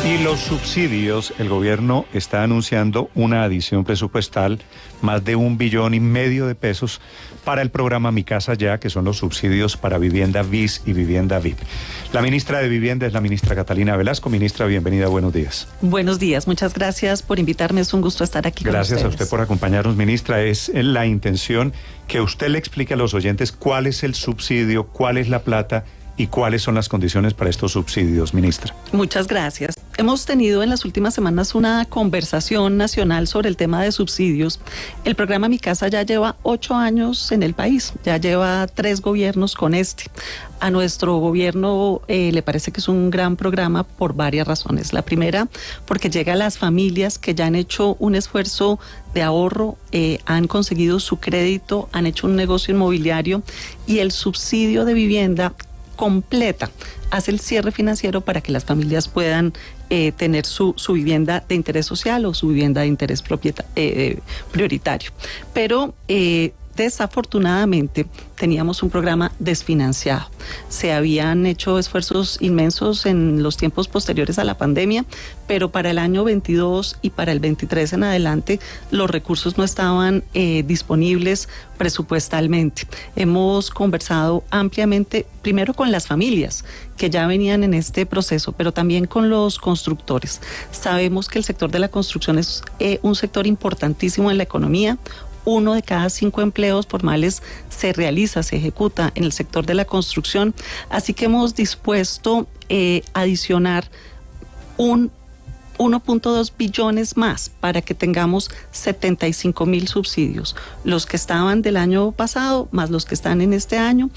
Y los subsidios, el gobierno está anunciando una adición presupuestal, más de 1,5 billones de pesos para el programa Mi Casa Ya, que son los subsidios para vivienda BIS y vivienda VIP. La ministra de Vivienda es la ministra Catalina Velasco. Ministra, bienvenida, buenos días. Buenos días, muchas gracias por invitarme, es un gusto estar aquí con ustedes. Gracias a usted por acompañarnos, ministra. Es la intención que usted le explique a los oyentes cuál es el subsidio, cuál es la plata y cuáles son las condiciones para estos subsidios, ministra. Muchas gracias. Hemos tenido en las últimas semanas una conversación nacional sobre el tema de subsidios. El programa Mi Casa ya lleva 8 años en el país, ya lleva 3 gobiernos con este. A nuestro gobierno le parece que es un gran programa por varias razones. La primera, porque llega a las familias que ya han hecho un esfuerzo de ahorro, han conseguido su crédito, han hecho un negocio inmobiliario y el subsidio de vivienda completa hace el cierre financiero para que las familias puedan tener su vivienda de interés social o su vivienda de interés prioritario. Pero desafortunadamente teníamos un programa desfinanciado. Se habían hecho esfuerzos inmensos en los tiempos posteriores a la pandemia, pero para el año 22 y para el 23 en adelante los recursos no estaban disponibles presupuestalmente. Hemos conversado ampliamente, primero con las familias que ya venían en este proceso, pero también con los constructores. Sabemos que el sector de la construcción es un sector importantísimo en la economía. 1 de cada 5 empleos formales se ejecuta en el sector de la construcción, así que hemos dispuesto adicionar 1.2 billones más para que tengamos 75,000 subsidios, los que estaban del año pasado más los que están en este año.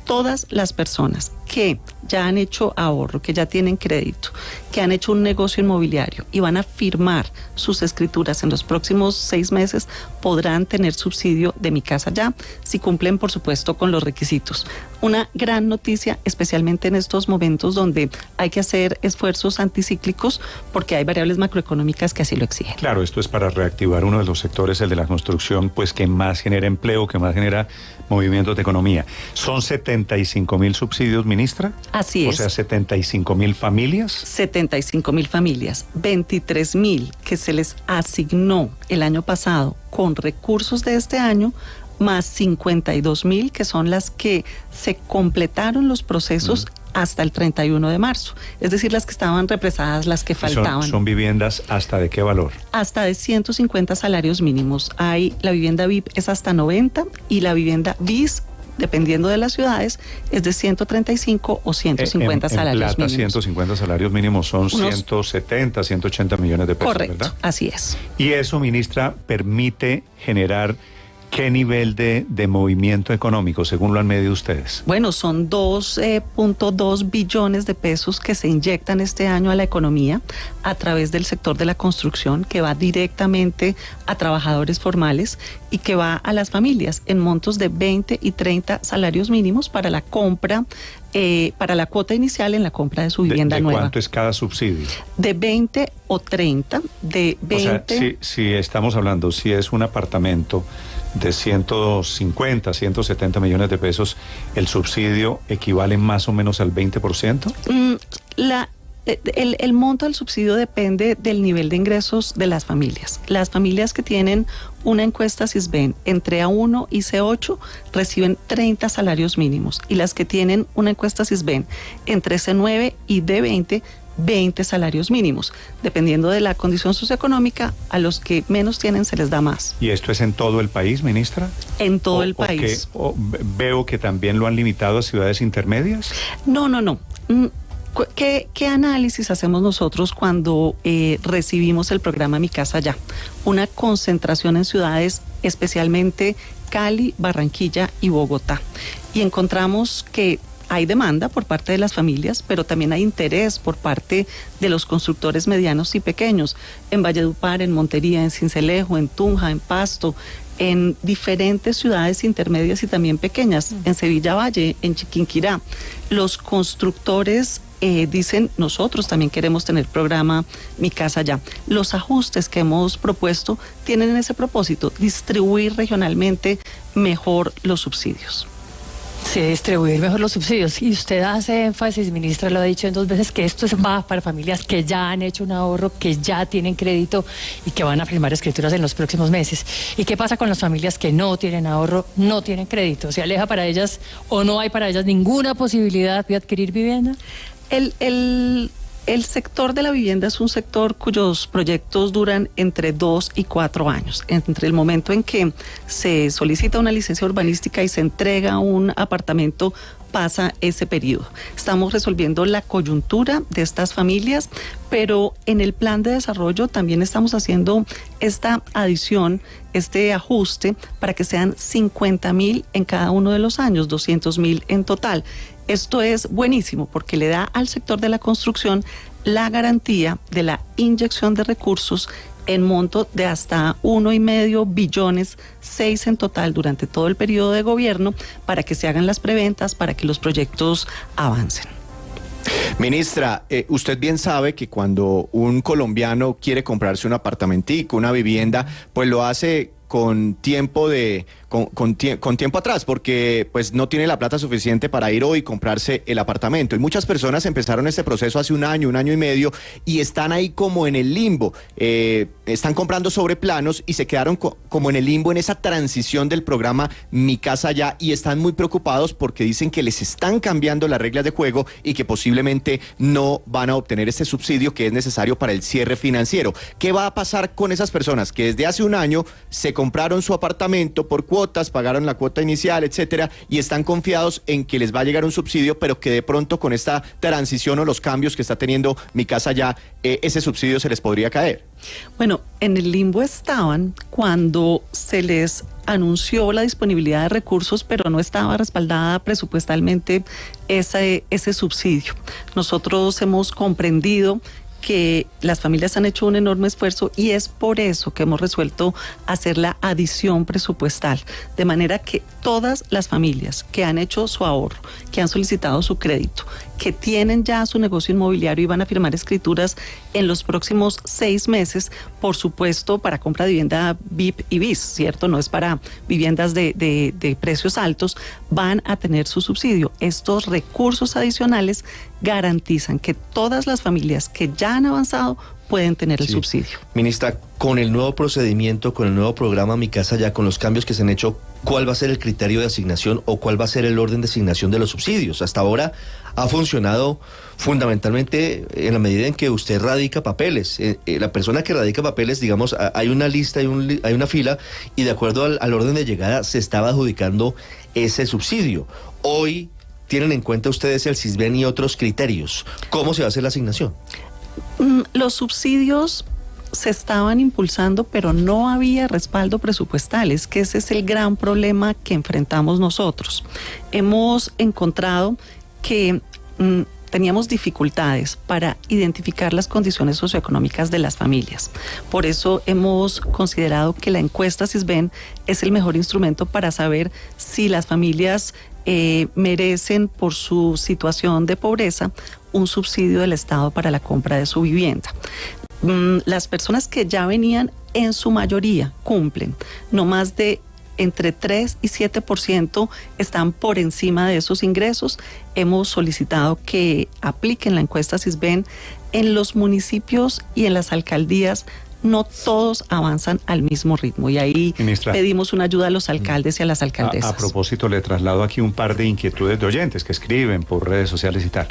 Todas las personas que ya han hecho ahorro, que ya tienen crédito, que han hecho un negocio inmobiliario y van a firmar sus escrituras en los próximos 6 meses podrán tener subsidio de Mi Casa Ya, si cumplen, por supuesto, con los requisitos. Una gran noticia, especialmente en estos momentos donde hay que hacer esfuerzos anticíclicos porque hay variables macroeconómicas que así lo exigen. Claro, esto es para reactivar uno de los sectores, el de la construcción, pues que más genera empleo, que más genera movimientos de economía. ¿Son 75,000 subsidios, ministra? Así es. O sea, 75,000 familias. 75,000 familias, 23,000 que se les asignó el año pasado con recursos de este año, más 52,000 que son las que se completaron los procesos hasta el 31 de marzo. Es decir, las que estaban represadas, las que faltaban. ¿Son viviendas hasta de qué valor? Hasta de 150 salarios mínimos. La vivienda VIP es hasta 90 y la vivienda BIS, dependiendo de las ciudades, es de 135 o 150 salarios mínimos. 150 salarios mínimos son 170, 180 millones de pesos, correcto, ¿verdad? Así es. Y eso, ministra, permite generar ¿qué nivel de movimiento económico, según lo han medido ustedes? Bueno, son 2.2 billones de pesos que se inyectan este año a la economía a través del sector de la construcción, que va directamente a trabajadores formales y que va a las familias en montos de 20 y 30 salarios mínimos para la compra, para la cuota inicial en la compra de su vivienda nueva. ¿De cuánto es cada subsidio? De 20 o 30, de 20... O sea, si estamos hablando, si es un apartamento de 150, 170 millones de pesos, ¿el subsidio equivale más o menos al 20%? El monto del subsidio depende del nivel de ingresos de las familias. Las familias que tienen una encuesta Sisbén entre A1 y C8 reciben 30 salarios mínimos y las que tienen una encuesta Sisbén entre C9 y D20 20 salarios mínimos. Dependiendo de la condición socioeconómica, a los que menos tienen se les da más. ¿Y esto es en todo el país, ministra? En todo el país. Veo que también lo han limitado a ciudades intermedias. No. ¿Qué análisis hacemos nosotros cuando recibimos el programa Mi Casa Ya? Una concentración en ciudades, especialmente Cali, Barranquilla y Bogotá. Y encontramos que hay demanda por parte de las familias, pero también hay interés por parte de los constructores medianos y pequeños. En Valledupar, en Montería, en Sincelejo, en Tunja, en Pasto, en diferentes ciudades intermedias y también pequeñas, en Sevilla Valle, en Chiquinquirá. Los constructores dicen, nosotros también queremos tener programa Mi Casa Ya. Los ajustes que hemos propuesto tienen ese propósito, distribuir regionalmente mejor los subsidios. Sí, distribuir mejor los subsidios. Y usted hace énfasis, ministra, lo ha dicho en 2 veces, que esto es más para familias que ya han hecho un ahorro, que ya tienen crédito y que van a firmar escrituras en los próximos meses. ¿Y qué pasa con las familias que no tienen ahorro, no tienen crédito? ¿Se aleja para ellas o no hay para ellas ninguna posibilidad de adquirir vivienda? El sector de la vivienda es un sector cuyos proyectos duran entre 2 y 4 años. Entre el momento en que se solicita una licencia urbanística y se entrega un apartamento, pasa ese periodo. Estamos resolviendo la coyuntura de estas familias, pero en el plan de desarrollo también estamos haciendo esta adición, este ajuste para que sean 50.000 en cada uno de los años, 200.000 en total. Esto es buenísimo porque le da al sector de la construcción la garantía de la inyección de recursos en monto de hasta 1,5 billones, 6 en total durante todo el periodo de gobierno, para que se hagan las preventas, para que los proyectos avancen. Ministra, usted bien sabe que cuando un colombiano quiere comprarse un apartamentico, una vivienda, pues lo hace con tiempo atrás, porque pues no tiene la plata suficiente para ir hoy y comprarse el apartamento. Y muchas personas empezaron este proceso hace un año y medio, y están ahí como en el limbo. Están comprando sobre planos y se quedaron como en el limbo en esa transición del programa Mi Casa Ya, y están muy preocupados porque dicen que les están cambiando las reglas de juego y que posiblemente no van a obtener este subsidio que es necesario para el cierre financiero. ¿Qué va a pasar con esas personas que desde hace un año se compraron su apartamento por cuotas, pagaron la cuota inicial, etcétera, y están confiados en que les va a llegar un subsidio, pero que de pronto con esta transición o los cambios que está teniendo Mi Casa Ya, ese subsidio se les podría caer? Bueno, en el limbo estaban cuando se les anunció la disponibilidad de recursos, pero no estaba respaldada presupuestalmente ese subsidio. Nosotros hemos comprendido que las familias han hecho un enorme esfuerzo y es por eso que hemos resuelto hacer la adición presupuestal, de manera que todas las familias que han hecho su ahorro, que han solicitado su crédito, que tienen ya su negocio inmobiliario y van a firmar escrituras en los próximos 6 meses, por supuesto para compra de vivienda VIP y BIS, ¿cierto? No es para viviendas de precios altos, van a tener su subsidio. Estos recursos adicionales garantizan que todas las familias que ya han avanzado pueden tener el subsidio. Ministra, con el nuevo procedimiento, con el nuevo programa Mi Casa Ya, con los cambios que se han hecho, ¿cuál va a ser el criterio de asignación o cuál va a ser el orden de asignación de los subsidios? Hasta ahora ha funcionado fundamentalmente en la medida en que usted radica papeles. La persona que radica papeles, digamos, hay una lista, hay una fila, y de acuerdo al orden de llegada se estaba adjudicando ese subsidio. Hoy tienen en cuenta ustedes el SISBEN y otros criterios. ¿Cómo se va a hacer la asignación? Los subsidios se estaban impulsando, pero no había respaldo presupuestal. Es que ese es el gran problema que enfrentamos nosotros. Hemos encontrado que teníamos dificultades para identificar las condiciones socioeconómicas de las familias. Por eso hemos considerado que la encuesta SISBEN es el mejor instrumento para saber si las familias merecen, por su situación de pobreza, un subsidio del Estado para la compra de su vivienda. Las personas que ya venían, en su mayoría cumplen, no más de entre 3 y 7% están por encima de esos ingresos. Hemos solicitado que apliquen la encuesta SISBEN. En los municipios y en las alcaldías no todos avanzan al mismo ritmo, y ahí, ministra, pedimos una ayuda a los alcaldes y a las alcaldesas. A propósito, le traslado aquí un par de inquietudes de oyentes que escriben por redes sociales y tal.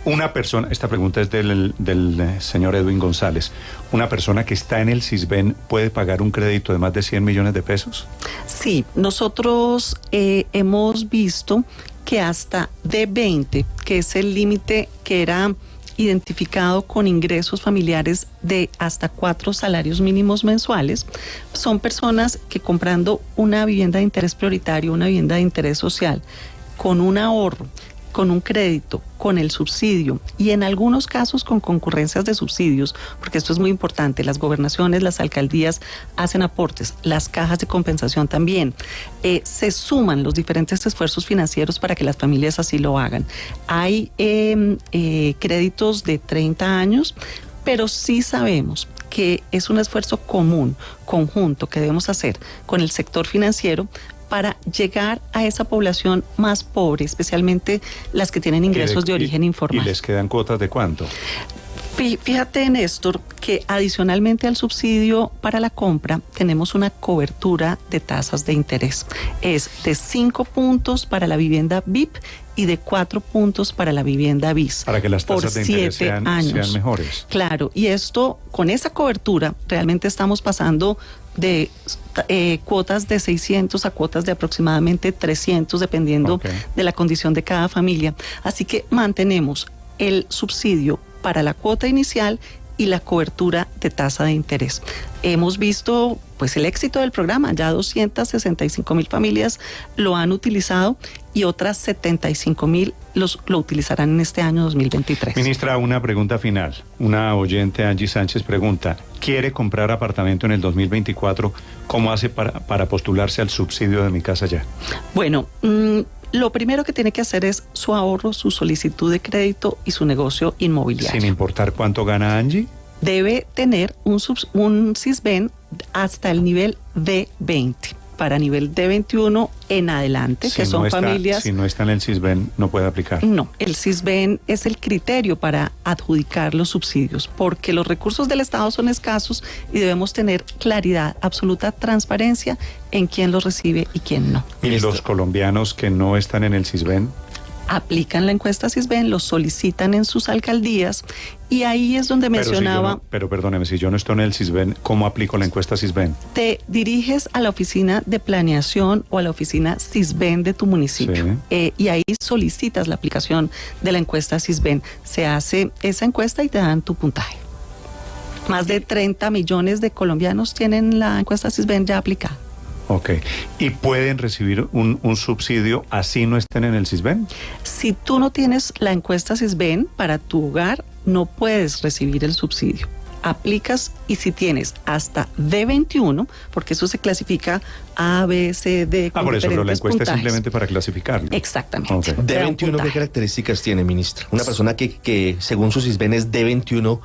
Una persona, esta pregunta es del señor Edwin González, ¿una persona que está en el SISBEN puede pagar un crédito de más de 100 millones de pesos? Sí, nosotros hemos visto que hasta D20, que es el límite que era identificado con ingresos familiares de hasta 4 salarios mínimos mensuales, son personas que, comprando una vivienda de interés prioritario, una vivienda de interés social, con un ahorro, con un crédito, con el subsidio y en algunos casos con concurrencias de subsidios, porque esto es muy importante, las gobernaciones, las alcaldías hacen aportes, las cajas de compensación también, se suman los diferentes esfuerzos financieros para que las familias así lo hagan. Hay créditos de 30 años, pero sí sabemos que es un esfuerzo común, conjunto, que debemos hacer con el sector financiero para llegar a esa población más pobre, especialmente las que tienen ingresos de origen informal. ¿Y les quedan cuotas de cuánto? Fíjate, Néstor, que adicionalmente al subsidio para la compra tenemos una cobertura de tasas de interés. Es de 5 puntos para la vivienda VIP y de 4 puntos para la vivienda BIS. Para que las tasas por de interés 7 sean años. mejores. Claro, y esto, con esa cobertura, realmente estamos pasando de cuotas de 600 a cuotas de aproximadamente 300, dependiendo de la condición de cada familia. Así que mantenemos el subsidio para la cuota inicial y la cobertura de tasa de interés. Hemos visto pues el éxito del programa, ya 265,000 familias lo han utilizado y otras 75,000 lo utilizarán en este año 2023. Ministra, una pregunta final. Una oyente, Angie Sánchez, pregunta, ¿quiere comprar apartamento en el 2024? ¿Cómo hace para postularse al subsidio de Mi Casa Ya? Bueno, lo primero que tiene que hacer es su ahorro, su solicitud de crédito y su negocio inmobiliario. Sin importar cuánto gana Angie. Debe tener un SISBEN hasta el nivel D20. Para nivel D21 en adelante, que son familias... Si no está en el SISBEN, no puede aplicar. No, el SISBEN es el criterio para adjudicar los subsidios, porque los recursos del Estado son escasos y debemos tener claridad, absoluta transparencia en quién los recibe y quién no. ¿Y los colombianos que no están en el SISBEN? Aplican la encuesta SISBEN, los solicitan en sus alcaldías y ahí es donde mencionaba... Pero perdóneme, si yo no estoy en el SISBEN, ¿cómo aplico la encuesta SISBEN? Te diriges a la oficina de planeación o a la oficina SISBEN de tu municipio y ahí solicitas la aplicación de la encuesta SISBEN. Se hace esa encuesta y te dan tu puntaje. Más de 30 millones de colombianos tienen la encuesta SISBEN ya aplicada. Ok. ¿Y pueden recibir un subsidio así no estén en el SISBEN? Si tú no tienes la encuesta SISBEN para tu hogar, no puedes recibir el subsidio. Aplicas y si tienes hasta D21, porque eso se clasifica A, B, C, D, con por eso, pero la diferentes encuesta puntajes. es simplemente para clasificarlo. Exactamente. Okay. D21, ¿qué características tiene, ministra? Una persona que según su SISBEN es D21,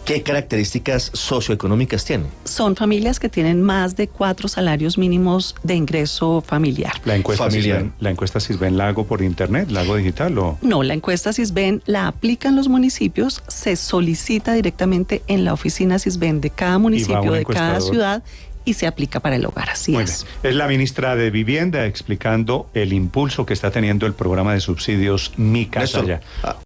¿qué características socioeconómicas tiene? Son familias que tienen más de 4 salarios mínimos de ingreso familiar. ¿La encuesta SISBEN la hago por internet, la hago digital o...? No, la encuesta SISBEN la aplican los municipios, se solicita directamente en la oficina SISBEN de cada municipio, de cada ciudad y se aplica para el hogar, así es. Es la ministra de Vivienda explicando el impulso que está teniendo el programa de subsidios Mi Casa Ya.